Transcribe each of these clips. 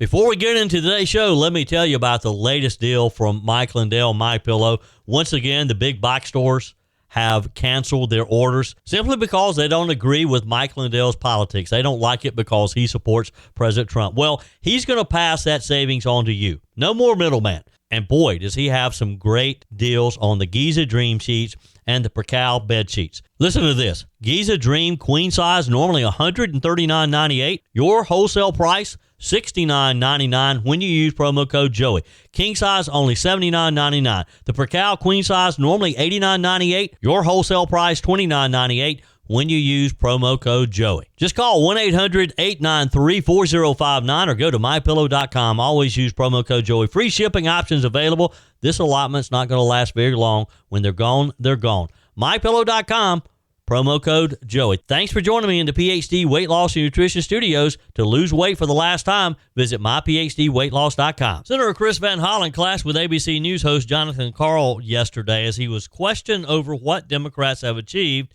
Before we get into today's show, let me tell you about the latest deal from Mike Lindell, MyPillow. Once again, the big box stores have canceled their orders simply because they don't agree with Mike Lindell's politics. They don't like it because he supports President Trump. Well, he's going to pass that savings on to you. No more middleman. And boy, does he have some great deals on the Giza Dream sheets and the Percal bed sheets. Listen to this. Giza Dream queen size, normally $139.98. Your wholesale price, $69.99 when you use promo code Joey. King size, only $79.99. The Percal queen size, normally $89.98. Your wholesale price, $29.98 when you use promo code Joey. Just call 1-800-893-4059 or go to MyPillow.com. Always use promo code Joey. Free shipping options available. This allotment's not going to last very long. When they're gone, they're gone. MyPillow.com, promo code Joey. Thanks for joining me in the PhD Weight Loss and Nutrition Studios. To lose weight for the last time, visit myphdweightloss.com. Senator Chris Van Hollen clashed with ABC News host Jonathan Karl yesterday as he was questioned over what Democrats have achieved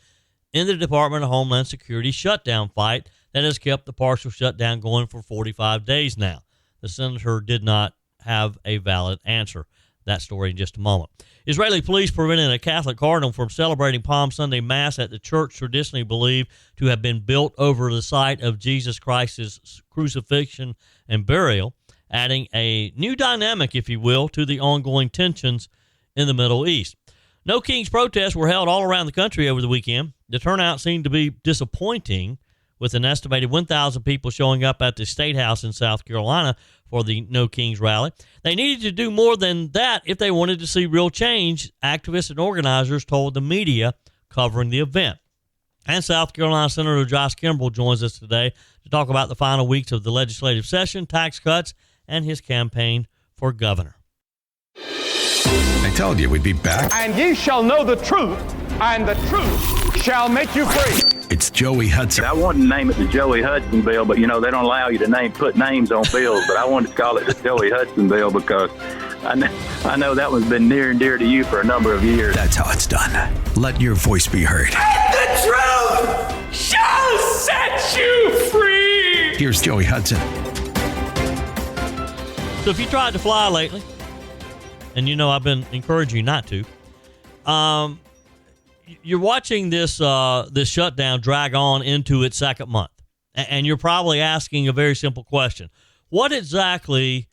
in the Department of Homeland Security shutdown fight that has kept the partial shutdown going for 45 days now. The senator did not have a valid answer. That story in just a moment. Israeli police prevented a Catholic cardinal from celebrating Palm Sunday Mass at the church traditionally believed to have been built over the site of Jesus Christ's crucifixion and burial, adding a new dynamic, if you will, to the ongoing tensions in the Middle East. No Kings protests were held all around the country over the weekend. The turnout seemed to be disappointing, with an estimated 1,000 people showing up at the Statehouse in South Carolina for the No Kings rally. They needed to do more than that if they wanted to see real change, activists and organizers told the media covering the event. And South Carolina Senator Josh Kimbrell joins us today to talk about the final weeks of the legislative session, tax cuts, and his campaign for governor. I told you we'd be back. And ye shall know the truth, and the truth shall make you free. It's Joey Hudson. I wanted to name it the Joey Hudson bill, but, they don't allow you to put names on bills. But I wanted to call it the Joey Hudson bill because I know that one's been near and dear to you for a number of years. That's how it's done. Let your voice be heard. And the truth shall set you free. Here's Joey Hudson. So if you tried to fly lately, and I've been encouraging you not to, you're watching this shutdown drag on into its second month, and you're probably asking a very simple question. What exactly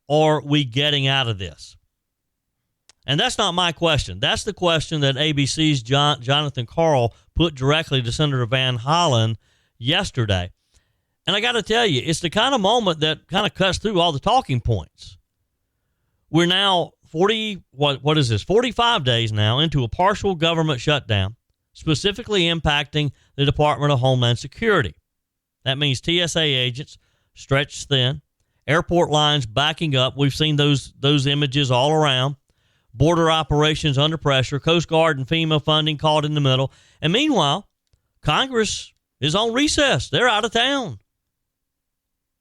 are we getting out of this? And that's not my question. That's the question that ABC's Jonathan Karl put directly to Senator Van Hollen yesterday. And I got to tell you, it's the kind of moment that kind of cuts through all the talking points. We're now 45 days now into a partial government shutdown, specifically impacting the Department of Homeland Security. That means TSA agents stretched thin, airport lines backing up. We've seen those images all around. Border operations under pressure, Coast Guard and FEMA funding caught in the middle. And meanwhile, Congress is on recess. They're out of town.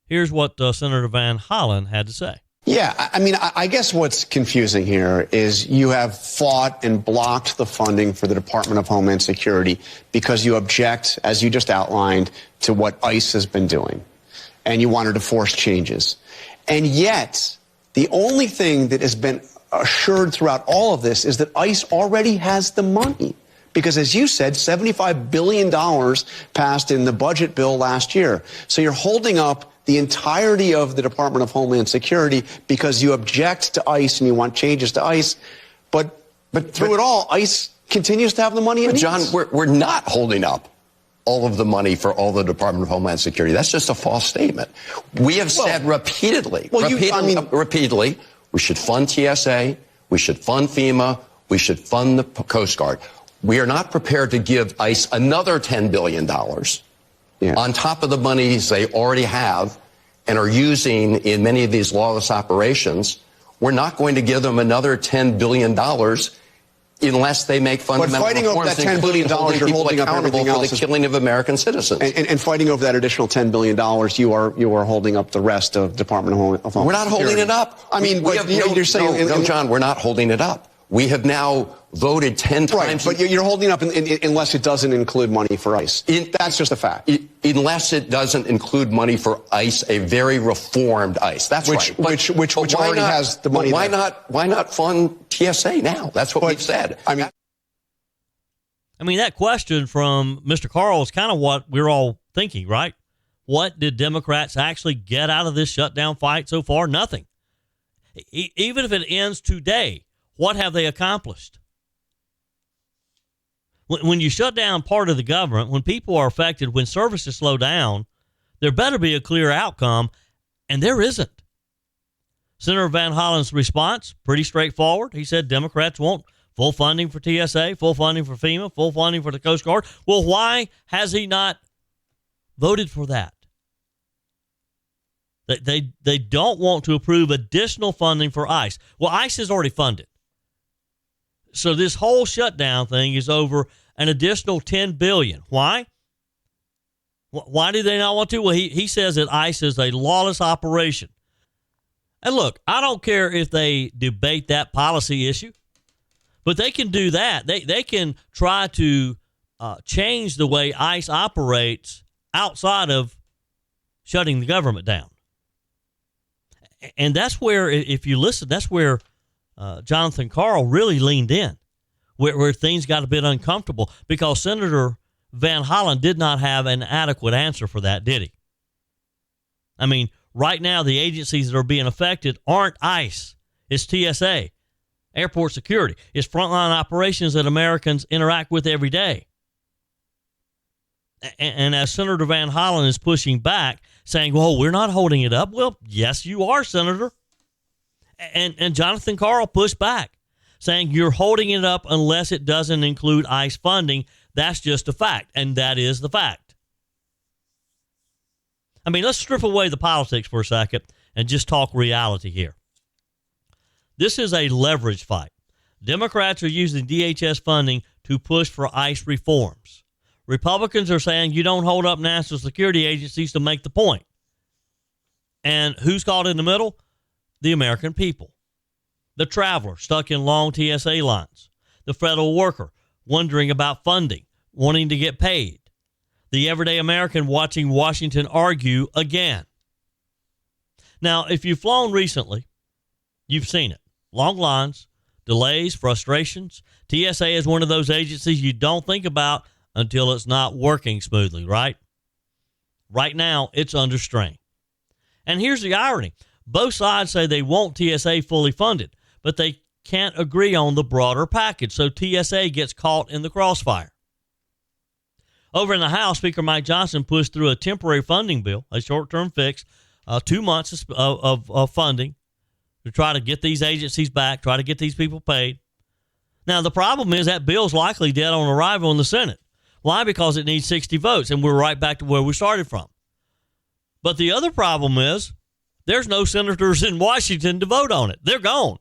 Here's what Senator Van Hollen had to say. Yeah, I guess what's confusing here is you have fought and blocked the funding for the Department of Homeland Security because you object, as you just outlined, to what ICE has been doing. And you wanted to force changes. And yet, the only thing that has been assured throughout all of this is that ICE already has the money. Because as you said, $75 billion passed in the budget bill last year. So you're holding up the entirety of the Department of Homeland Security because you object to ICE and you want changes to ICE. But through it all, ICE continues to have the money it needs. John, we're not holding up all of the money for all the Department of Homeland Security. That's just a false statement. We have said repeatedly, we should fund TSA, we should fund FEMA, we should fund the Coast Guard. We are not prepared to give ICE another $10 billion on top of the monies they already have and are using in many of these lawless operations. We're not going to give them another $10 billion unless they make fundamental reforms, that $10 billion, holding people accountable for the killing of American citizens. And fighting over that additional $10 billion, you are holding up the rest of Department of Homeland Security. We're not holding it up. you're saying... No, John, we're not holding it up. We have now voted 10 times. Right, but you're holding up unless it doesn't include money for ICE. That's just a fact. Unless it doesn't include money for ICE, a very reformed ICE. That's right. Which already has the money. Why not fund TSA now? That's what we've said. I mean, that question from Mr. Karl is kind of what we're all thinking, right? What did Democrats actually get out of this shutdown fight so far? Nothing. Even if it ends today, what have they accomplished? When you shut down part of the government, when people are affected, when services slow down, there better be a clear outcome, and there isn't. Senator Van Hollen's response, pretty straightforward. He said Democrats want full funding for TSA, full funding for FEMA, full funding for the Coast Guard. Well, why has he not voted for that? They don't want to approve additional funding for ICE. Well, ICE is already funded. So this whole shutdown thing is over an additional $10 billion. Why? Why do they not want to? Well, he says that ICE is a lawless operation. And look, I don't care if they debate that policy issue, but they can do that. They can try to change the way ICE operates outside of shutting the government down. And that's where, if you listen, that's where Jonathan Karl really leaned in, where things got a bit uncomfortable, because Senator Van Hollen did not have an adequate answer for that, did he? I mean, right now, the agencies that are being affected aren't ICE. It's TSA, airport security. It's frontline operations that Americans interact with every day. And as Senator Van Hollen is pushing back, saying, well, we're not holding it up. Well, yes, you are, Senator. And Jonathan Karl pushed back, saying you're holding it up unless it doesn't include ICE funding. That's just a fact, and that is the fact. I mean, let's strip away the politics for a second and just talk reality here. This is a leverage fight. Democrats are using DHS funding to push for ICE reforms. Republicans are saying you don't hold up national security agencies to make the point. And who's caught in the middle? The American people. The traveler stuck in long TSA lines. The federal worker wondering about funding, wanting to get paid. The everyday American watching Washington argue again. Now, if you've flown recently, you've seen it. Long lines, delays, frustrations. TSA is one of those agencies you don't think about until it's not working smoothly, right? Right now, it's under strain. And here's the irony. Both sides say they want TSA fully funded, but they can't agree on the broader package, so TSA gets caught in the crossfire. Over in the House, Speaker Mike Johnson pushed through a temporary funding bill, a short-term fix, 2 months of funding to try to get these agencies back, try to get these people paid. Now, the problem is that bill's likely dead on arrival in the Senate. Why? Because it needs 60 votes, and we're right back to where we started from. But the other problem is there's no senators in Washington to vote on it. They're gone.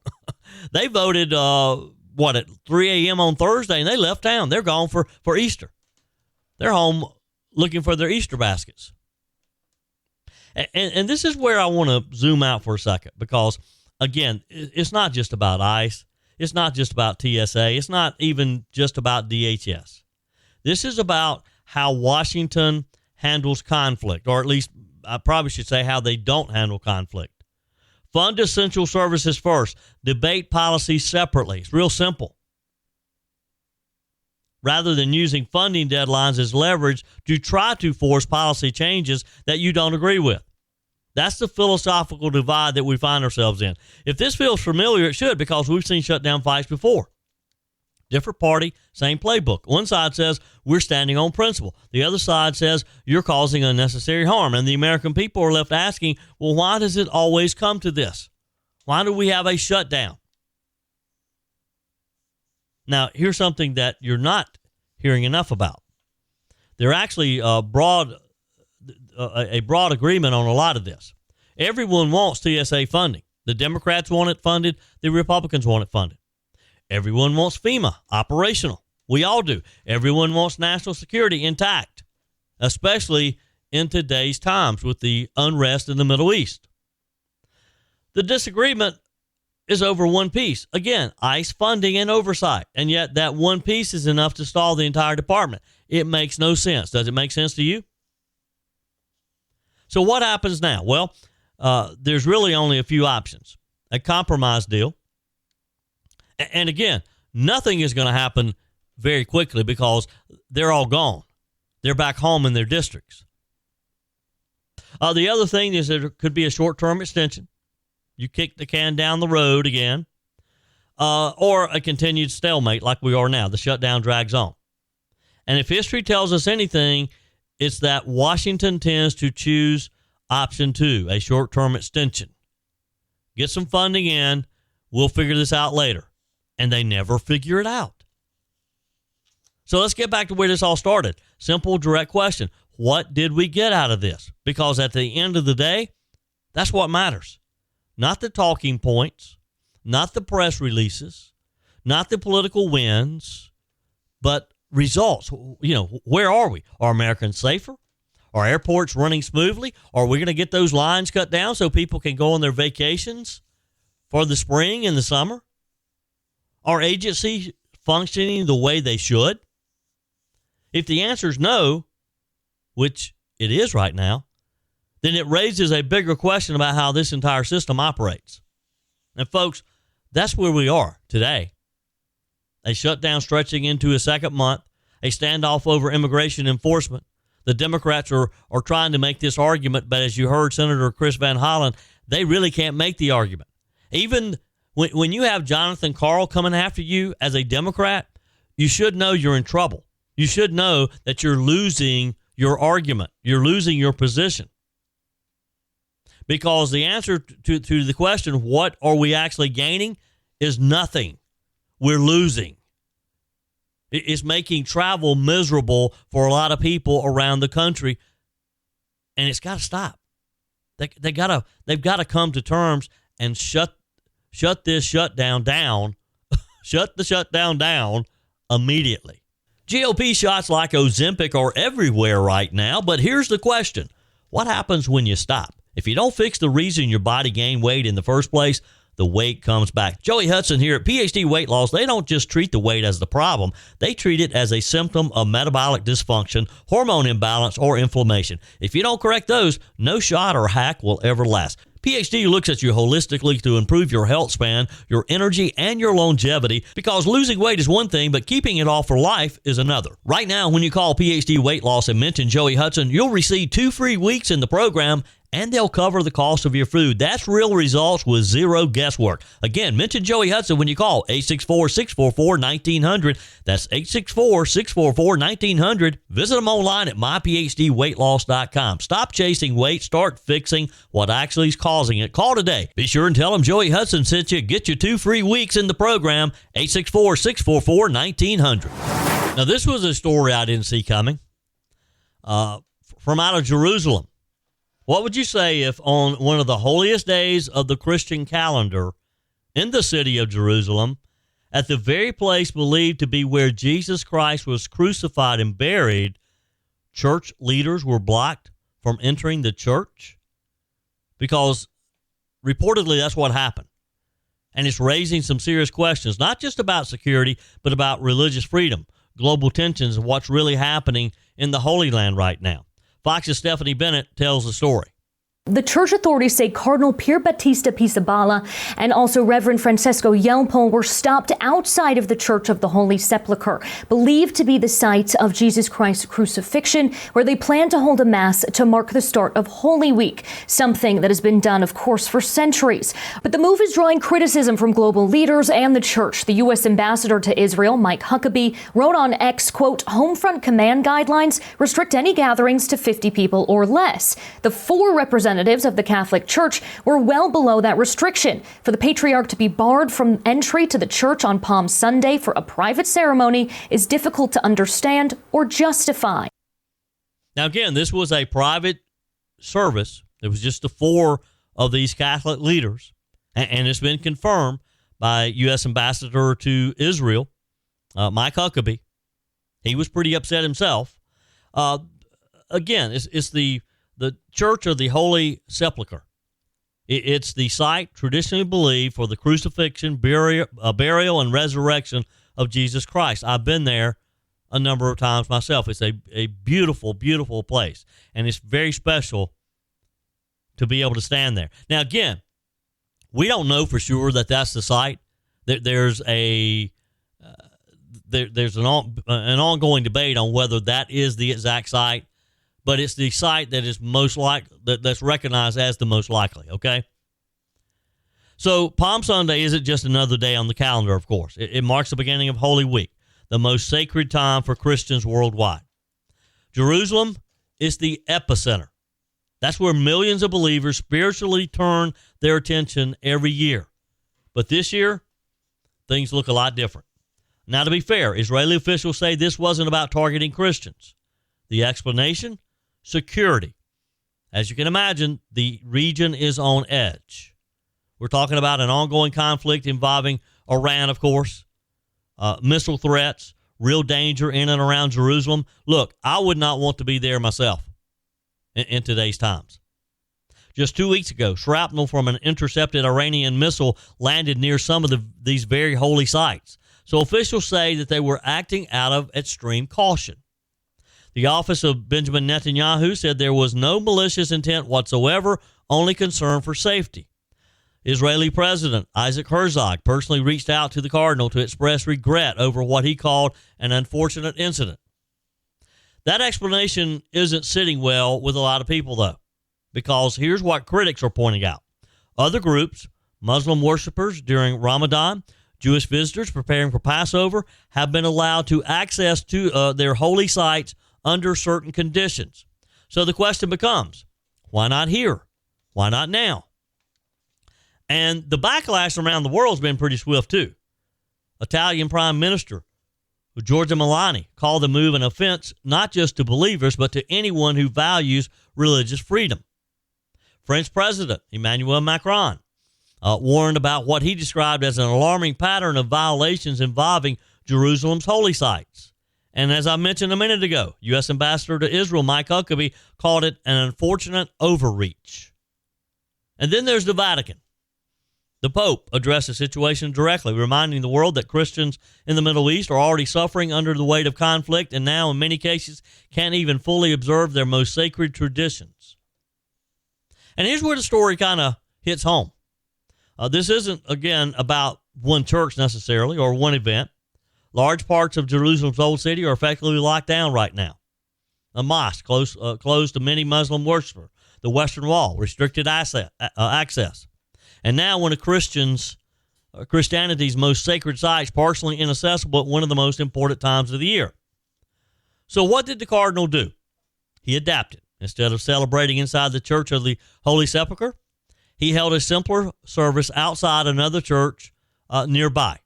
They voted, at 3 a.m. on Thursday, and they left town. They're gone for Easter. They're home looking for their Easter baskets. And this is where I want to zoom out for a second, because, again, it's not just about ICE. It's not just about TSA. It's not even just about DHS. This is about how Washington handles conflict, or at least I probably should say how they don't handle conflict. Fund essential services first. Debate policy separately. It's real simple. Rather than using funding deadlines as leverage to try to force policy changes that you don't agree with. That's the philosophical divide that we find ourselves in. If this feels familiar, it should, because we've seen shutdown fights before. Different party, same playbook. One side says we're standing on principle. The other side says you're causing unnecessary harm. And the American people are left asking, well, why does it always come to this? Why do we have a shutdown? Now, here's something that you're not hearing enough about. There actually a broad agreement on a lot of this. Everyone wants TSA funding. The Democrats want it funded. The Republicans want it funded. Everyone wants FEMA operational. We all do. Everyone wants national security intact, especially in today's times with the unrest in the Middle East. The disagreement is over one piece. Again, ICE funding and oversight. And yet that one piece is enough to stall the entire department. It makes no sense. Does it make sense to you? So what happens now? Well, there's really only a few options. A compromise deal. And again, nothing is going to happen very quickly because they're all gone. They're back home in their districts. The other thing is there could be a short-term extension. You kick the can down the road again. Or a continued stalemate like we are now. The shutdown drags on. And if history tells us anything, it's that Washington tends to choose option 2, a short-term extension. Get some funding in. We'll figure this out later. And they never figure it out. So let's get back to where this all started. Simple, direct question. What did we get out of this? Because at the end of the day, that's what matters. Not the talking points, not the press releases, not the political wins, but results. You know, where are we? Are Americans safer? Are airports running smoothly? Are we going to get those lines cut down so people can go on their vacations for the spring and the summer? Are agencies functioning the way they should? If the answer is no, which it is right now, then it raises a bigger question about how this entire system operates. And folks, that's where we are today. A shutdown stretching into a second month, a standoff over immigration enforcement. The Democrats are trying to make this argument, but as you heard Senator Chris Van Hollen, they really can't make the argument. Even when you have Jonathan Karl coming after you as a Democrat, you should know you're in trouble. You should know that you're losing your argument. You're losing your position. Because the answer to the question, what are we actually gaining, is nothing. We're losing. It's making travel miserable for a lot of people around the country, and it's got to stop. They've got to come to terms and shut this shutdown down. Shut the shutdown down immediately. GOP shots like Ozempic are everywhere right now, but here's the question. What happens when you stop? If you don't fix the reason your body gained weight in the first place, the weight comes back. Joey Hudson here at PhD Weight Loss. They don't just treat the weight as the problem. They treat it as a symptom of metabolic dysfunction, hormone imbalance, or inflammation. If you don't correct those, no shot or hack will ever last. PhD looks at you holistically to improve your health span, your energy, and your longevity, because losing weight is one thing, but keeping it off for life is another. Right now, when you call PhD Weight Loss and mention Joey Hudson, you'll receive 2 free weeks in the program, and they'll cover the cost of your food. That's real results with zero guesswork. Again, mention Joey Hudson when you call 864-644-1900. That's 864-644-1900. Visit them online at myphdweightloss.com. Stop chasing weight. Start fixing what actually is causing it. Call today. Be sure and tell them Joey Hudson sent you. Get your 2 free weeks in the program. 864-644-1900. Now, this was a story I didn't see coming from out of Jerusalem. What would you say if on one of the holiest days of the Christian calendar in the city of Jerusalem, at the very place believed to be where Jesus Christ was crucified and buried, church leaders were blocked from entering the church? Because reportedly that's what happened. And it's raising some serious questions, not just about security, but about religious freedom, global tensions, and what's really happening in the Holy Land right now. Fox's Stephanie Bennett tells the story. The church authorities say Cardinal Pier Battista Pizzaballa and also Reverend Francesco Yelpo were stopped outside of the Church of the Holy Sepulchre, believed to be the site of Jesus Christ's crucifixion, where they plan to hold a mass to mark the start of Holy Week, something that has been done, of course, for centuries. But the move is drawing criticism from global leaders and the church. The U.S. ambassador to Israel, Mike Huckabee, wrote on X, quote, Homefront command guidelines restrict any gatherings to 50 people or less. The 4 representatives of the Catholic Church were well below that restriction. For the patriarch to be barred from entry to the church on Palm Sunday for a private ceremony is difficult to understand or justify. Now, again, this was a private service. It was just the 4 of these Catholic leaders, and it's been confirmed by U.S. Ambassador to Israel, Mike Huckabee. He was pretty upset himself. Again, it's the Church of the Holy Sepulchre. It's the site traditionally believed for the crucifixion, burial, and resurrection of Jesus Christ. I've been there a number of times myself. It's a beautiful, beautiful place, and it's very special to be able to stand there. Now, again, we don't know for sure that that's the site. There's an ongoing debate on whether that is the exact site, but it's the site that is that's recognized as the most likely. Okay. So Palm Sunday isn't just another day on the calendar. Of course, it marks the beginning of Holy Week, the most sacred time for Christians worldwide. Jerusalem is the epicenter. That's where millions of believers spiritually turn their attention every year. But this year, things look a lot different. Now, to be fair, Israeli officials say this wasn't about targeting Christians. The explanation? Security. As you can imagine, the region is on edge. We're talking about an ongoing conflict involving Iran, of course, missile threats, real danger in and around Jerusalem. Look, I would not want to be there myself in today's times. Just 2 weeks ago, shrapnel from an intercepted Iranian missile landed near some of these very holy sites. So officials say that they were acting out of extreme caution. The office of Benjamin Netanyahu said there was no malicious intent whatsoever, only concern for safety. Israeli President Isaac Herzog personally reached out to the cardinal to express regret over what he called an unfortunate incident. That explanation isn't sitting well with a lot of people, though, because here's what critics are pointing out. Other groups, Muslim worshipers during Ramadan, Jewish visitors preparing for Passover, have been allowed to access to their holy sites under certain conditions. So the question becomes, why not here? Why not now? And the backlash around the world has been pretty swift, too. Italian Prime Minister Giorgia Meloni called the move an offense not just to believers, but to anyone who values religious freedom. French President Emmanuel Macron warned about what he described as an alarming pattern of violations involving Jerusalem's holy sites. And as I mentioned a minute ago, U.S. Ambassador to Israel Mike Huckabee called it an unfortunate overreach. And then there's the Vatican. The Pope addressed the situation directly, reminding the world that Christians in the Middle East are already suffering under the weight of conflict and now, in many cases, can't even fully observe their most sacred traditions. And here's where the story kind of hits home. This isn't, again, about one church necessarily or one event. Large parts of Jerusalem's old city are effectively locked down right now. A mosque closed to many Muslim worshipers. The Western Wall, restricted access. And now one of Christianity's most sacred sites, partially inaccessible at one of the most important times of the year. So what did the cardinal do? He adapted. Instead of celebrating inside the Church of the Holy Sepulchre, he held a simpler service outside another church nearby.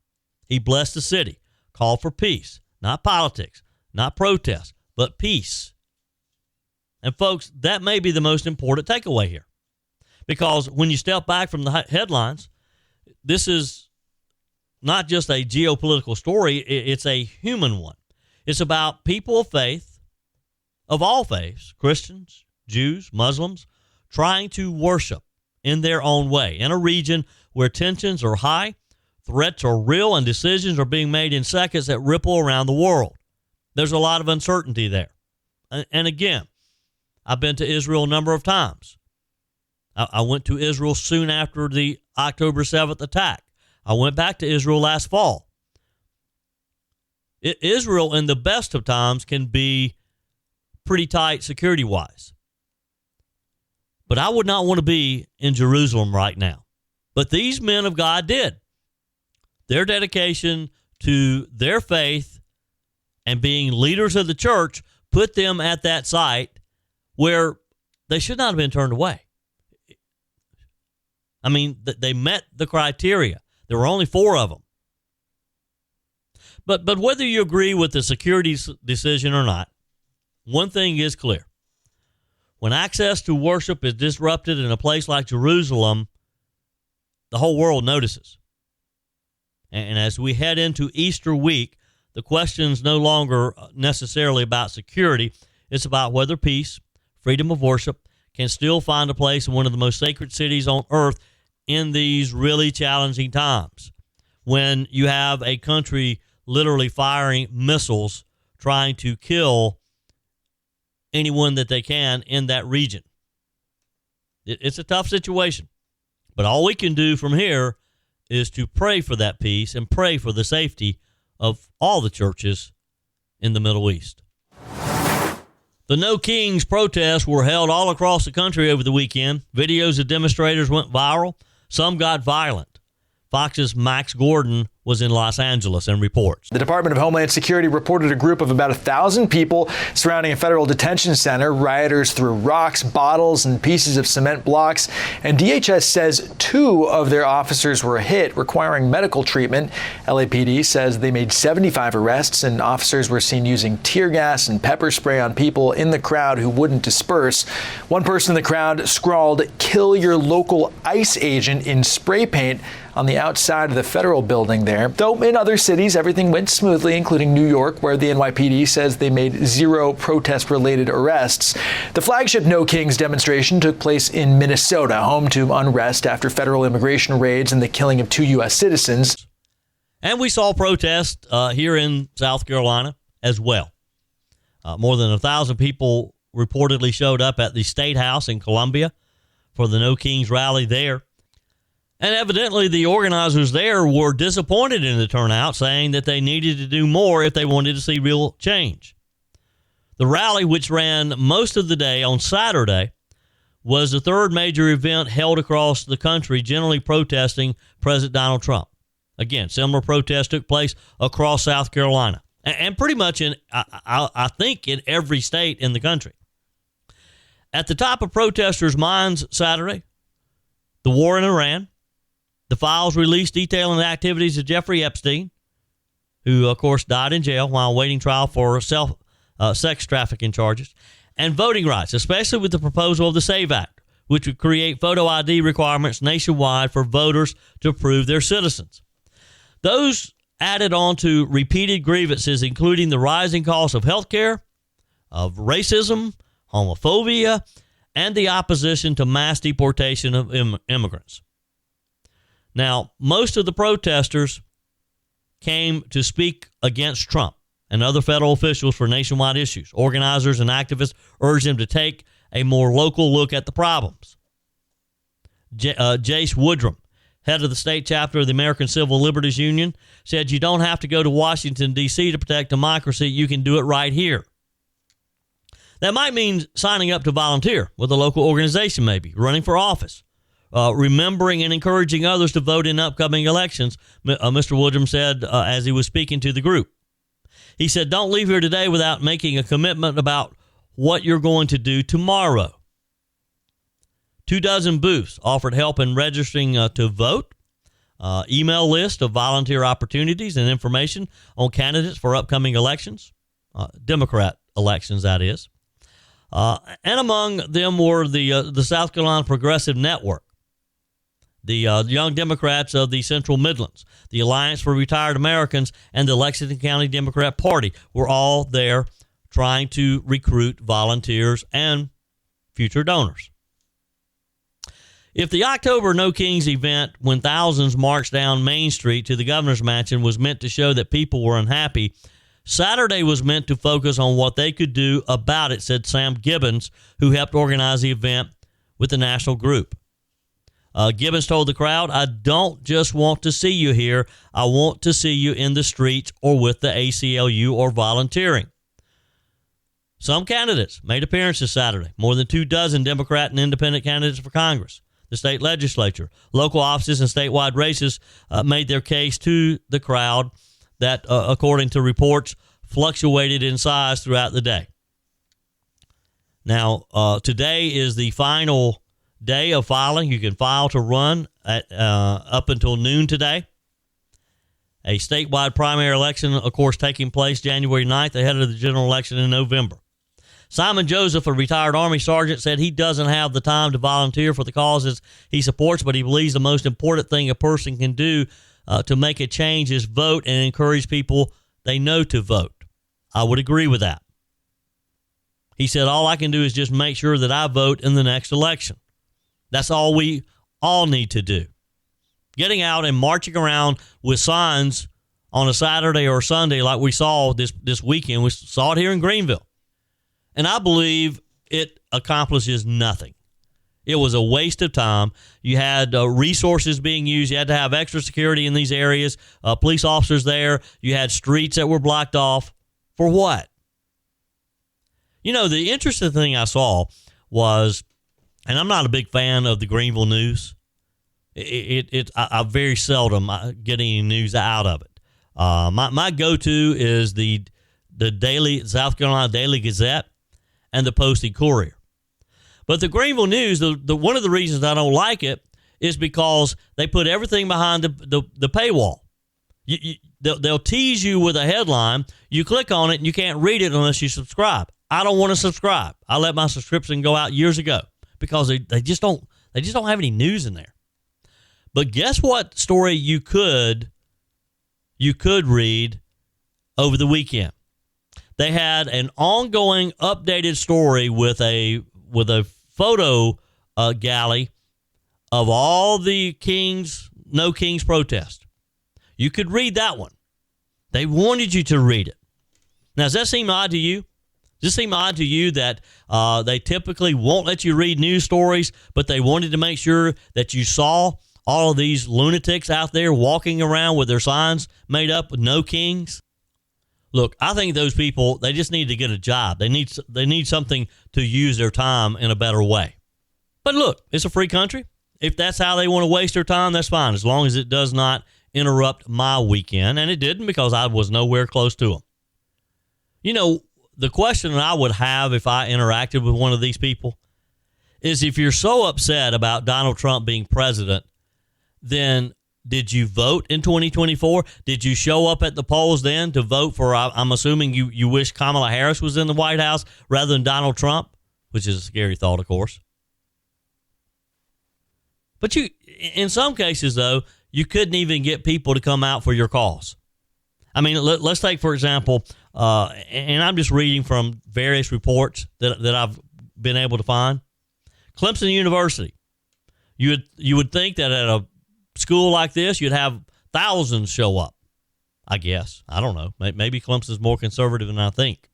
He blessed the city, called for peace, not politics, not protest, but peace. And folks, that may be the most important takeaway here. Because when you step back from the headlines, this is not just a geopolitical story, it's a human one. It's about people of faith, of all faiths, Christians, Jews, Muslims, trying to worship in their own way in a region where tensions are high, threats are real, and decisions are being made in seconds that ripple around the world. There's a lot of uncertainty there. And again, I've been to Israel a number of times. I went to Israel soon after the October 7th attack. I went back to Israel last fall. Israel, in the best of times, can be pretty tight security-wise. But I would not want to be in Jerusalem right now. But these men of God did. Their dedication to their faith and being leaders of the church put them at that site where they should not have been turned away. I mean, they met the criteria. There were only 4 of them. But whether you agree with the security decision or not, one thing is clear. When access to worship is disrupted in a place like Jerusalem, the whole world notices. And as we head into Easter week, the question is no longer necessarily about security. It's about whether peace, freedom of worship, can still find a place in one of the most sacred cities on earth in these really challenging times, when you have a country literally firing missiles trying to kill anyone that they can in that region. It's a tough situation, but all we can do from here is to pray for that peace and pray for the safety of all the churches in the Middle East. The No Kings protests were held all across the country over the weekend. Videos of demonstrators went viral. Some got violent. Fox's Max Gordon was in Los Angeles and reports. The Department of Homeland Security reported a group of about 1,000 people surrounding a federal detention center. Rioters threw rocks, bottles, and pieces of cement blocks. And DHS says 2 of their officers were hit, requiring medical treatment. LAPD says they made 75 arrests, and officers were seen using tear gas and pepper spray on people in the crowd who wouldn't disperse. One person in the crowd scrawled, "Kill your local ICE agent," in spray paint on the outside of the federal building there. Though in other cities, everything went smoothly, including New York, where the NYPD says they made 0 protest-related arrests. The flagship No Kings demonstration took place in Minnesota, home to unrest after federal immigration raids and the killing of 2 U.S. citizens. And we saw protests here in South Carolina as well. More than 1,000 people reportedly showed up at the Statehouse in Columbia for the No Kings rally there. And evidently the organizers there were disappointed in the turnout, saying that they needed to do more if they wanted to see real change. The rally, which ran most of the day on Saturday, was the 3rd major event held across the country, generally protesting President Donald Trump. Again, similar protests took place across South Carolina and pretty much in, I think, in every state in the country. At the top of protesters' minds Saturday, the war in Iran, the files released detailing the activities of Jeffrey Epstein, who, of course, died in jail while awaiting trial for sex trafficking charges, and voting rights, especially with the proposal of the SAVE Act, which would create photo ID requirements nationwide for voters to prove they're citizens. Those added on to repeated grievances, including the rising cost of health care, of racism, homophobia, and the opposition to mass deportation of immigrants. Now, most of the protesters came to speak against Trump and other federal officials for nationwide issues. Organizers and activists urged them to take a more local look at the problems. Jace Woodrum, head of the state chapter of the American Civil Liberties Union, said, "You don't have to go to Washington, D.C. to protect democracy. You can do it right here." That might mean signing up to volunteer with a local organization, maybe running for office. Remembering and encouraging others to vote in upcoming elections, Mr. Woodrum said as he was speaking to the group. He said, "Don't leave here today without making a commitment about what you're going to do tomorrow." 24 booths offered help in registering to vote, email list of volunteer opportunities and information on candidates for upcoming elections, Democrat elections, that is. And among them were the South Carolina Progressive Network, the Young Democrats of the Central Midlands, the Alliance for Retired Americans, and the Lexington County Democrat Party were all there trying to recruit volunteers and future donors. If the October No Kings event, when thousands marched down Main Street to the governor's mansion, was meant to show that people were unhappy, Saturday was meant to focus on what they could do about it, said Sam Gibbons, who helped organize the event with the national group. Gibbons told the crowd, "I don't just want to see you here. I want to see you in the streets or with the ACLU or volunteering." Some candidates made appearances Saturday, more than 24 Democrat and independent candidates for Congress, the state legislature, local offices, and statewide races made their case to the crowd that, according to reports, fluctuated in size throughout the day. Now, today is the final day of filing. You can file to run at up until noon today. A statewide primary election, of course, taking place January 9th ahead of the general election in November. Simon Joseph, a retired Army sergeant, said he doesn't have the time to volunteer for the causes he supports, but he believes the most important thing a person can do to make a change is vote and encourage people they know to vote. I would agree with that. He said, all I can do is just make sure that I vote in the next election. That's all we all need to do. Getting out and marching around with signs on a Saturday or Sunday like we saw this weekend. We saw it here in Greenville. And I believe it accomplishes nothing. It was a waste of time. You had resources being used. You had to have extra security in these areas, police officers there. You had streets that were blocked off. For what? You know, the interesting thing I saw was, and I'm not a big fan of the Greenville news. I very seldom get any news out of it. My go-to is the Daily South Carolina Daily Gazette and the Post-Courier. But the Greenville News, the one of the reasons I don't like it is because they put everything behind the paywall. They'll tease you with a headline. You click on it and you can't read it unless you subscribe. I don't want to subscribe. I let my subscription go out years ago because they just don't have any news in there. But guess what story you could read over the weekend? They had an ongoing updated story with a photo galley of all the No Kings protest. You could read that one. They wanted you to read it. Now, does that seem odd to you? Does it seem odd to you that they typically won't let you read news stories, but they wanted to make sure that you saw all of these lunatics out there walking around with their signs made up with No Kings? Look, I think those people, they just need to get a job. They need something to use their time in a better way. But look, it's a free country. If that's how they want to waste their time, that's fine, as long as it does not interrupt my weekend. And it didn't, because I was nowhere close to them. You know, the question I would have if I interacted with one of these people is, if you're so upset about Donald Trump being president, then did you vote in 2024? Did you show up at the polls then to vote for, I'm assuming you wish Kamala Harris was in the White House rather than Donald Trump, which is a scary thought, of course. But in some cases, though, you couldn't even get people to come out for your cause. I mean, let's take, for example, and I'm just reading from various reports that I've been able to find. Clemson University. You would think that at a school like this, you'd have thousands show up, I guess. I don't know. Maybe Clemson's more conservative than I think.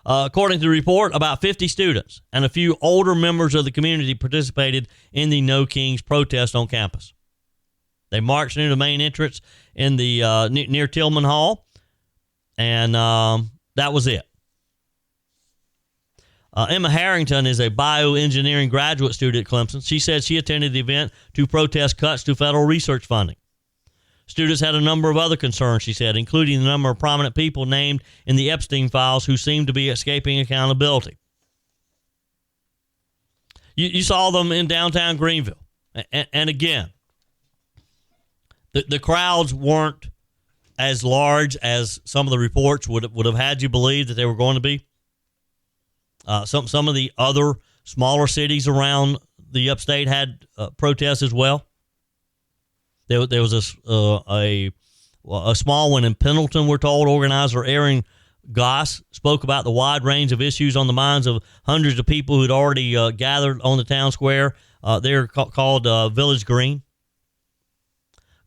According to the report, about 50 students and a few older members of the community participated in the No Kings protest on campus. They marched near the main entrance in the near Tillman Hall, and that was it. Emma Harrington is a bioengineering graduate student at Clemson. She said she attended the event to protest cuts to federal research funding. Students had a number of other concerns, she said, including the number of prominent people named in the Epstein files who seemed to be escaping accountability. You saw them in downtown Greenville. And again, the crowds weren't as large as some of the reports would have had you believe that they were going to be. Some of the other smaller cities around the upstate had protests as well. There was a small one in Pendleton, we're told. Organizer Aaron Goss spoke about the wide range of issues on the minds of hundreds of people who'd already gathered on the town square. They're called Village Green.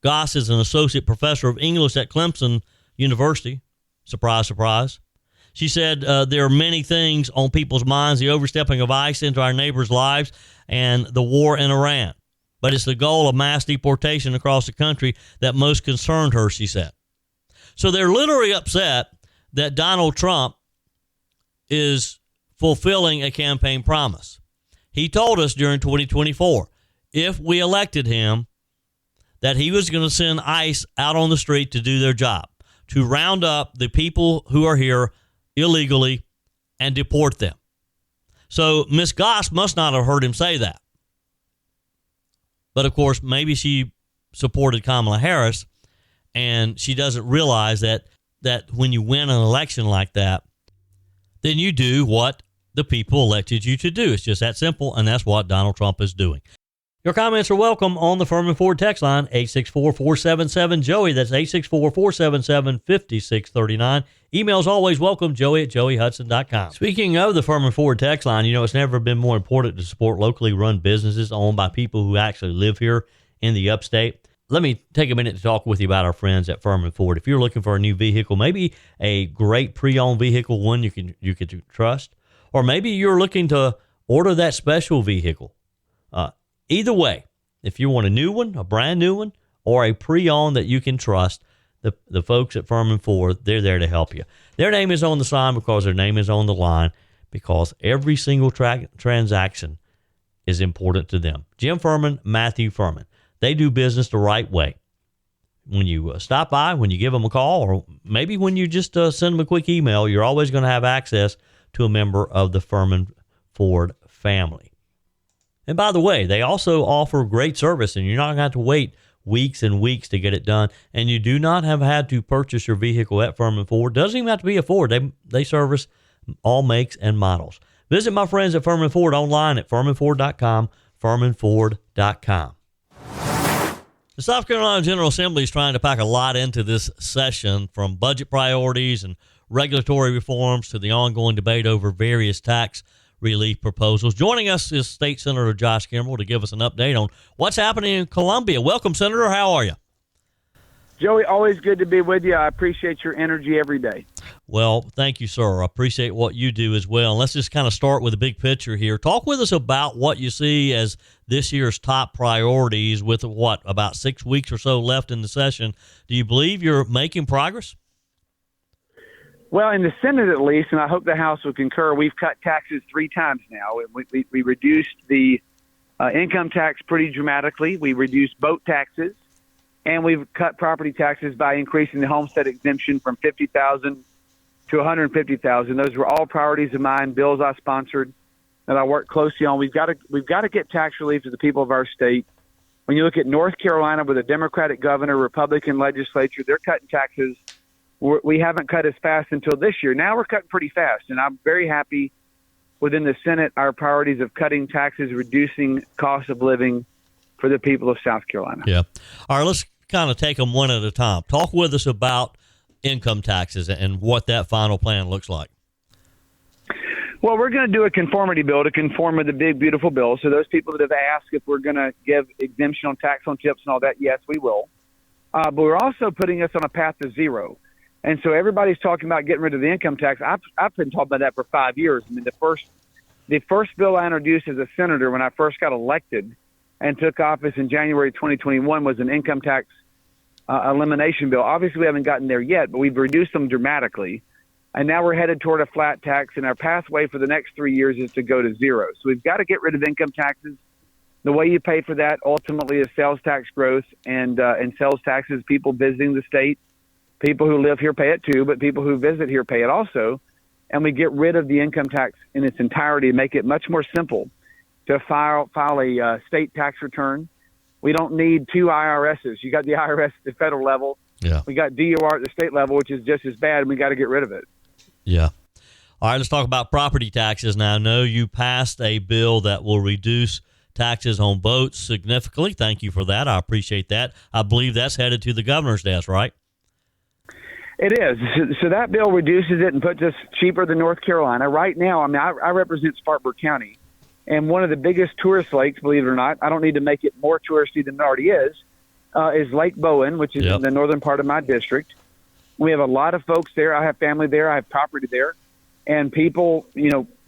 Goss is an associate professor of English at Clemson University. Surprise, surprise. She said there are many things on people's minds: the overstepping of ICE into our neighbors' lives and the war in Iran. But it's the goal of mass deportation across the country that most concerned her, she said. So they're literally upset that Donald Trump is fulfilling a campaign promise. He told us during 2024, if we elected him, that he was going to send ICE out on the street to do their job, to round up the people who are here illegally and deport them. So Ms. Goss must not have heard him say that. But, of course, maybe she supported Kamala Harris, and she doesn't realize that when you win an election like that, then you do what the people elected you to do. It's just that simple, and that's what Donald Trump is doing. Your comments are welcome on the Furman Ford text line, 864-477-JOEY. That's 864-477-5639. Emails always welcome, joey@joeyhudson.com. Speaking of the Furman Ford text line, it's never been more important to support locally run businesses owned by people who actually live here in the upstate. Let me take a minute to talk with you about our friends at Furman Ford. If you're looking for a new vehicle, maybe a great pre-owned vehicle, one you can trust, or maybe you're looking to order that special vehicle. Either way, if you want a new one, a brand new one, or a pre-owned that you can trust, the folks at Furman Ford, they're there to help you. Their name is on the sign because their name is on the line, because every single transaction is important to them. Jim Furman, Matthew Furman. They do business the right way. When you stop by, when you give them a call, or maybe when you just send them a quick email, you're always going to have access to a member of the Furman Ford family. And by the way, they also offer great service, and you're not going to have to wait weeks and weeks to get it done. And you do not have had to purchase your vehicle at Furman Ford. Doesn't even have to be a Ford. They service all makes and models. Visit my friends at Furman Ford online at furmanford.com, furmanford.com. The South Carolina General Assembly is trying to pack a lot into this session, from budget priorities and regulatory reforms to the ongoing debate over various tax relief proposals. Joining us is State Senator Josh Kimbrell to give us an update on what's happening in Columbia. Welcome, Senator. How are you? Joey, always good to be with you. I appreciate your energy every day. Well, thank you, sir. I appreciate what you do as well. And let's just kind of start with the big picture here. Talk with us about what you see as this year's top priorities with, about 6 weeks or so left in the session. Do you believe you're making progress? Well, in the Senate at least, and I hope the House will concur, we've cut taxes 3 times now. We reduced the income tax pretty dramatically. We reduced boat taxes, and we've cut property taxes by increasing the homestead exemption from $50,000 to $150,000. Those were all priorities of mine, bills I sponsored that I worked closely on. We've got to get tax relief to the people of our state. When you look at North Carolina with a Democratic governor, Republican legislature, they're cutting taxes. We haven't cut as fast until this year. Now we're cutting pretty fast, and I'm very happy within the Senate, our priorities of cutting taxes, reducing cost of living for the people of South Carolina. Yeah. All right, let's kind of take them one at a time. Talk with us about income taxes and what that final plan looks like. Well, we're going to do a conformity bill to conform with the big, beautiful bill. So those people that have asked if we're going to give exemption on tax on tips and all that, yes, we will. But we're also putting us on a path to zero. And so everybody's talking about getting rid of the income tax. I've been talking about that for 5 years. I mean, the first bill I introduced as a senator when I first got elected and took office in January 2021 was an income tax elimination bill. Obviously, we haven't gotten there yet, but we've reduced them dramatically. And now we're headed toward a flat tax, and our pathway for the next 3 years is to go to zero. So we've got to get rid of income taxes. The way you pay for that ultimately is sales tax growth and sales taxes, people visiting the state. People who live here pay it too, but people who visit here pay it also. And we get rid of the income tax in its entirety and make it much more simple to file a state tax return. We don't need 2 IRSs. You got the IRS at the federal level. Yeah. We got DOR at the state level, which is just as bad, and we got to get rid of it. Yeah. All right, let's talk about property taxes now. I know you passed a bill that will reduce taxes on boats significantly. Thank you for that. I appreciate that. I believe that's headed to the governor's desk, right? It is. So that bill reduces it and puts us cheaper than North Carolina. Right now, I mean, I represent Spartanburg County, and one of the biggest tourist lakes, believe it or not, I don't need to make it more touristy than it already is Lake Bowen, which is in the northern part of my district. We have a lot of folks there. I have family there. I have property there. And people,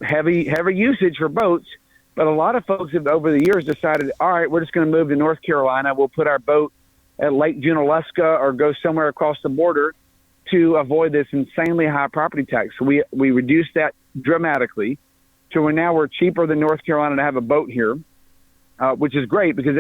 heavy usage for boats. But a lot of folks have, over the years, decided, all right, we're just going to move to North Carolina. We'll put our boat at Lake Junaluska or go somewhere across the border to avoid this insanely high property tax. So we reduced that dramatically to where now we're cheaper than North Carolina to have a boat here, which is great because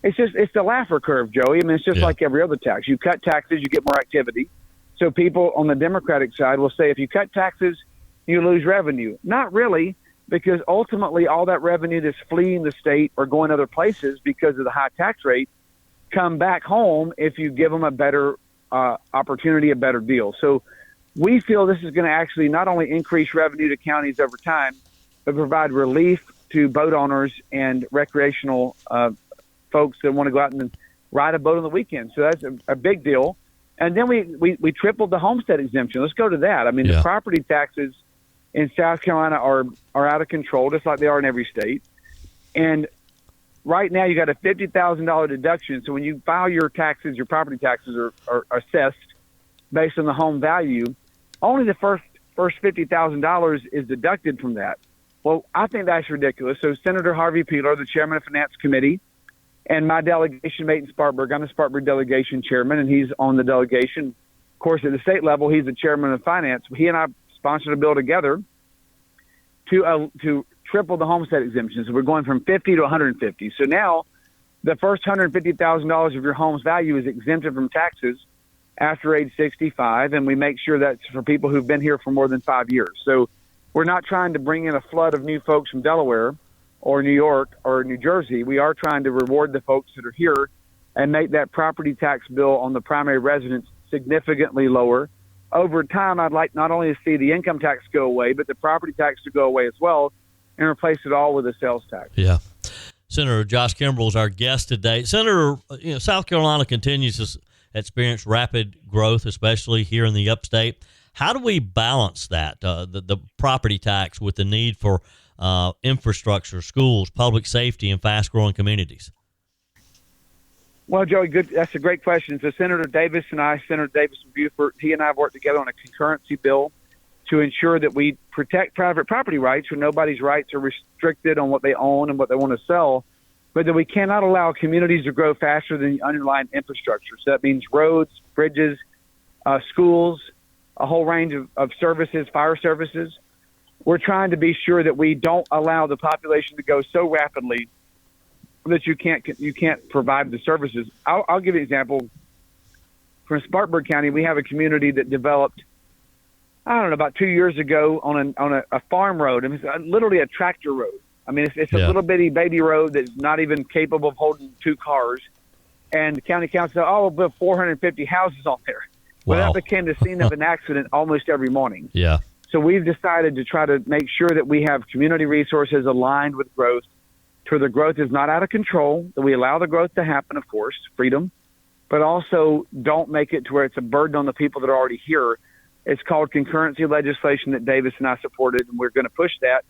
it's the Laffer curve, Joey. I mean, it's just like every other tax. You cut taxes, you get more activity. So people on the Democratic side will say if you cut taxes, you lose revenue. Not really, because ultimately all that revenue that's fleeing the state or going other places because of the high tax rate come back home if you give them a better opportunity, a better deal. So we feel this is going to actually not only increase revenue to counties over time, but provide relief to boat owners and recreational folks that want to go out and ride a boat on the weekend. So that's a big deal. And then we tripled the homestead exemption. Let's go to that. I mean, the property taxes in South Carolina are out of control, just like they are in every state. And right now you got a $50,000 deduction. So when you file your taxes, your property taxes are assessed based on the home value. Only the first $50,000 is deducted from that. Well, I think that's ridiculous. So Senator Harvey Peeler, the chairman of Finance Committee, and my delegation mate in Spartanburg, I'm the Spartanburg delegation chairman, and he's on the delegation. Of course, at the state level, he's the chairman of finance. He and I sponsored a bill together to triple the homestead exemption. So we're going from 50 to 150. So now the first $150,000 of your home's value is exempted from taxes after age 65, and we make sure that's for people who've been here for more than 5 years. So we're not trying to bring in a flood of new folks from Delaware or New York or New Jersey. We are trying to reward the folks that are here and make that property tax bill on the primary residence significantly lower. Over time, I'd like not only to see the income tax go away, but the property tax to go away as well and replace it all with a sales tax. Yeah. Senator Josh Kimbrell is our guest today. Senator, South Carolina continues to experience rapid growth, especially here in the upstate. How do we balance that, the property tax, with the need for infrastructure, schools, public safety, and fast-growing communities? Well, Joey, that's a great question. So Senator Davis and I, Senator Davis from Beaufort, he and I have worked together on a concurrency bill to ensure that we protect private property rights, where nobody's rights are restricted on what they own and what they want to sell, but that we cannot allow communities to grow faster than the underlying infrastructure. So that means roads, bridges, schools, a whole range of services, fire services. We're trying to be sure that we don't allow the population to go so rapidly that you can't provide the services. I'll give you an example. From Spartanburg County, we have a community that developed, I don't know, about 2 years ago on a farm road. I mean, it's literally a tractor road. I mean, it's a little bitty baby road that's not even capable of holding two cars. And the county council said, we'll build 450 houses on there. Well, that became the scene of an accident almost every morning. Yeah. So we've decided to try to make sure that we have community resources aligned with growth, to where the growth is not out of control, that we allow the growth to happen, of course, freedom, but also don't make it to where it's a burden on the people that are already here. It's called concurrency legislation that Davis and I supported, and we're going to push that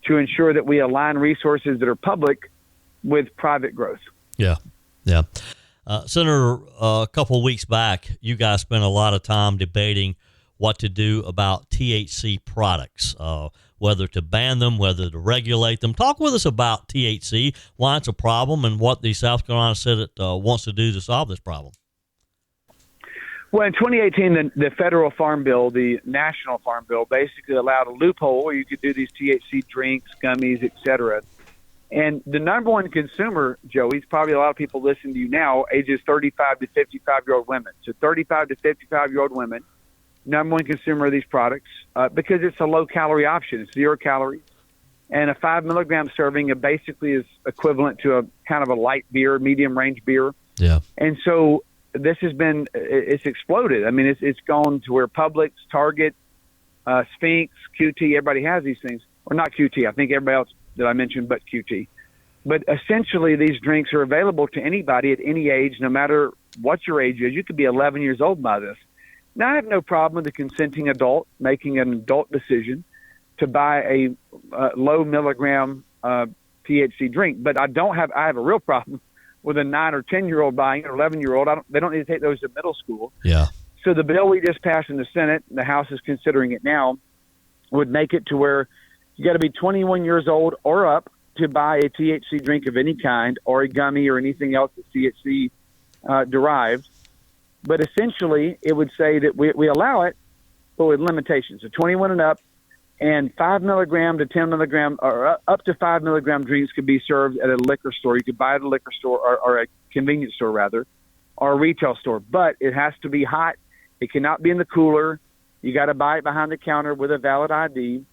to ensure that we align resources that are public with private growth. Yeah, yeah. Senator, a couple of weeks back, you guys spent a lot of time debating what to do about THC products, whether to ban them, whether to regulate them. Talk with us about THC, why it's a problem, and what the South Carolina Senate wants to do to solve this problem. Well, in 2018, the federal farm bill, the national farm bill, basically allowed a loophole where you could do these THC drinks, gummies, et cetera. And the number one consumer, Joey, is probably a lot of people listening to you now, ages 35 to 55-year-old women. So 35 to 55-year-old women, number one consumer of these products, because it's a low-calorie option. It's 0 calories. And a 5-milligram serving basically is equivalent to a kind of a light beer, medium-range beer. Yeah. And so this has been, it's exploded. I mean, it's gone to where Publix, Target, Sphinx, QT, everybody has these things. Or not QT, I think everybody else that I mentioned but QT. But essentially, these drinks are available to anybody at any age, no matter what your age is. You could be 11 years old by this. Now, I have no problem with the consenting adult making an adult decision to buy a low milligram THC drink, but I have a real problem with a 9 or 10-year-old buying it, or 11-year-old. They don't need to take those to middle school. Yeah. So the bill we just passed in the Senate, the House is considering it now, would make it to where you got to be 21 years old or up to buy a THC drink of any kind, or a gummy or anything else that's THC derived. But essentially, it would say that we allow it, but with limitations. So 21 and up, and 5 milligram to 10 milligram, or up to 5 milligram drinks could be served at a liquor store. You could buy it at a liquor store, or a convenience store rather, or a retail store. But it has to be hot. It cannot be in the cooler. You got to buy it behind the counter with a valid ID.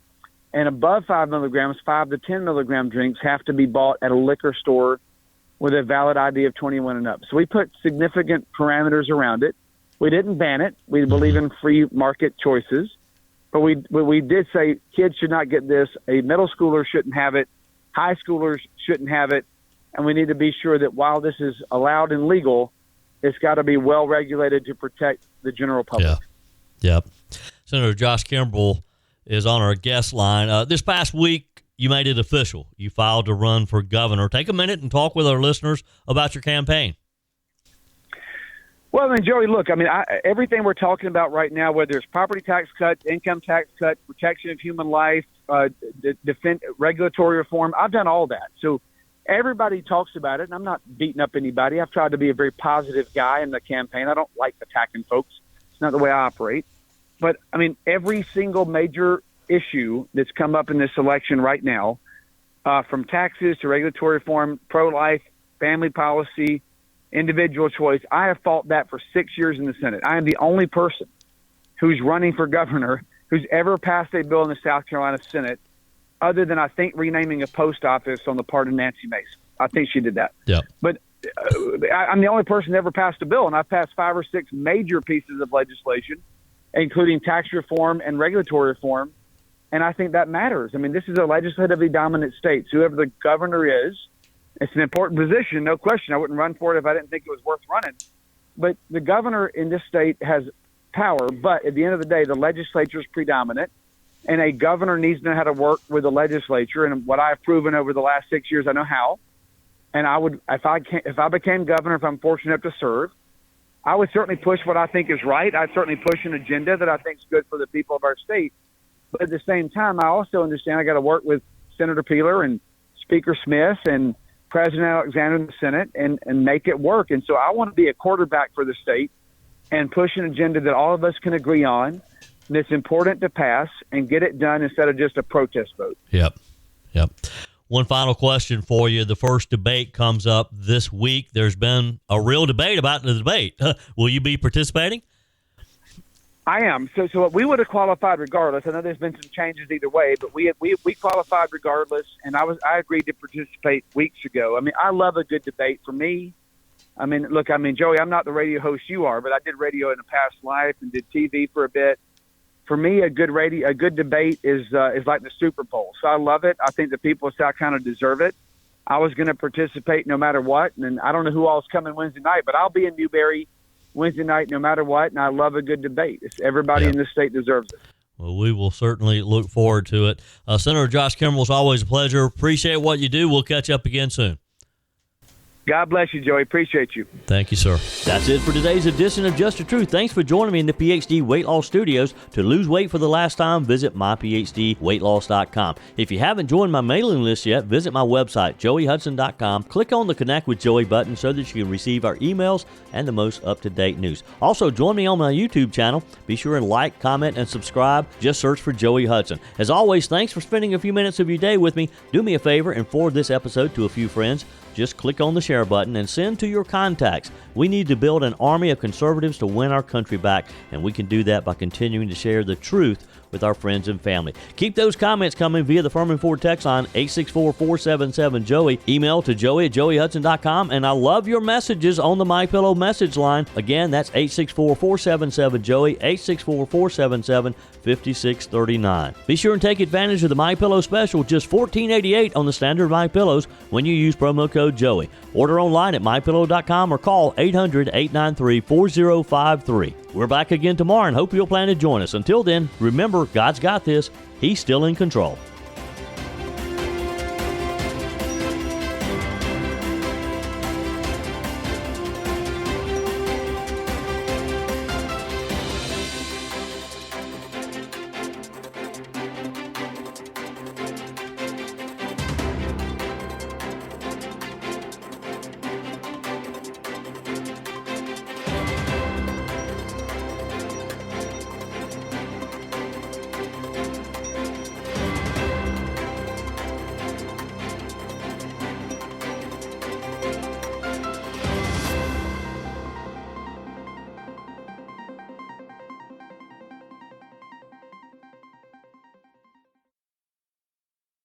And above 5 milligrams, 5 to 10 milligram drinks have to be bought at a liquor store with a valid ID of 21 and up. So we put significant parameters around it. We didn't ban it. We believe in free market choices. But we did say kids should not get this. A middle schooler shouldn't have it. High schoolers shouldn't have it. and we need to be sure that while this is allowed and legal, it's got to be well regulated to protect the general public. Yeah. Yep. Senator Josh Kimbrell is on our guest line. This past week, you made it official. You filed to run for governor. Take a minute and talk with our listeners about your campaign. Well, Joey, look, everything we're talking about right now, whether it's property tax cuts, income tax cuts, protection of human life, regulatory reform, I've done all that. So everybody talks about it, and I'm not beating up anybody. I've tried to be a very positive guy in the campaign. I don't like attacking folks. It's not the way I operate. But, every single major issue that's come up in this election right now, from taxes to regulatory reform, pro-life, family policy, individual choice, I have fought that for 6 years in the Senate. I am the only person who's running for governor who's ever passed a bill in the South Carolina Senate, other than, I think, renaming a post office on the part of Nancy Mason. I think she did that. Yeah. But I'm the only person that ever passed a bill, and I've passed 5 or 6 major pieces of legislation, including tax reform and regulatory reform, and I think that matters. This is a legislatively dominant state. So whoever the governor is, it's an important position, no question. I wouldn't run for it if I didn't think it was worth running. But the governor in this state has power, but at the end of the day, the legislature is predominant, and a governor needs to know how to work with the legislature. And what I've proven over the last 6 years, I know how. And I would, if I became governor, if I'm fortunate enough to serve, I would certainly push what I think is right. I'd certainly push an agenda that I think is good for the people of our state. But at the same time, I also understand I got to work with Senator Peeler and Speaker Smith and President Alexander in the Senate and make it work. And so I want to be a quarterback for the state and push an agenda that all of us can agree on, that's important to pass, and get it done instead of just a protest vote. Yep. One final question for you. The first debate comes up this week. There's been a real debate about the debate. Will you be participating? I am. So we would have qualified regardless. I know there's been some changes either way, but we qualified regardless, and I agreed to participate weeks ago. I love a good debate. For me, look, Joey, I'm not the radio host you are, but I did radio in a past life and did TV for a bit. For me, a good debate is like the Super Bowl. So I love it. I think the people of South Carolina deserve it. I was going to participate no matter what, and I don't know who all's coming Wednesday night, but I'll be in Newberry Wednesday night no matter what, and I love a good debate. Everybody in this state deserves it. Well, we will certainly look forward to it. Senator Josh Kimbrell, it's always a pleasure. Appreciate what you do. We'll catch up again soon. God bless you, Joey. Appreciate you. Thank you, sir. That's it for today's edition of Just the Truth. Thanks for joining me in the PhD Weight Loss Studios. To lose weight for the last time, visit myphdweightloss.com. If you haven't joined my mailing list yet, visit my website, joeyhudson.com. Click on the Connect with Joey button so that you can receive our emails and the most up-to-date news. Also, join me on my YouTube channel. Be sure and like, comment, and subscribe. Just search for Joey Hudson. As always, thanks for spending a few minutes of your day with me. Do me a favor and forward this episode to a few friends. Just click on the share button and send to your contacts. We need to build an army of conservatives to win our country back, and we can do that by continuing to share the truth with our friends and family. Keep those comments coming via the Furman Ford text line 864-477-JOEY. Email to joey@joeyhudson.com, and I love your messages on the MyPillow message line. Again, that's 864-477-JOEY, 864-477-5639. Be sure and take advantage of the MyPillow special, just $14.88 on the standard MyPillows when you use promo code Joey. Order online at mypillow.com or call 800-893-4053. We're back again tomorrow and hope you'll plan to join us. Until then, remember, God's got this. He's still in control.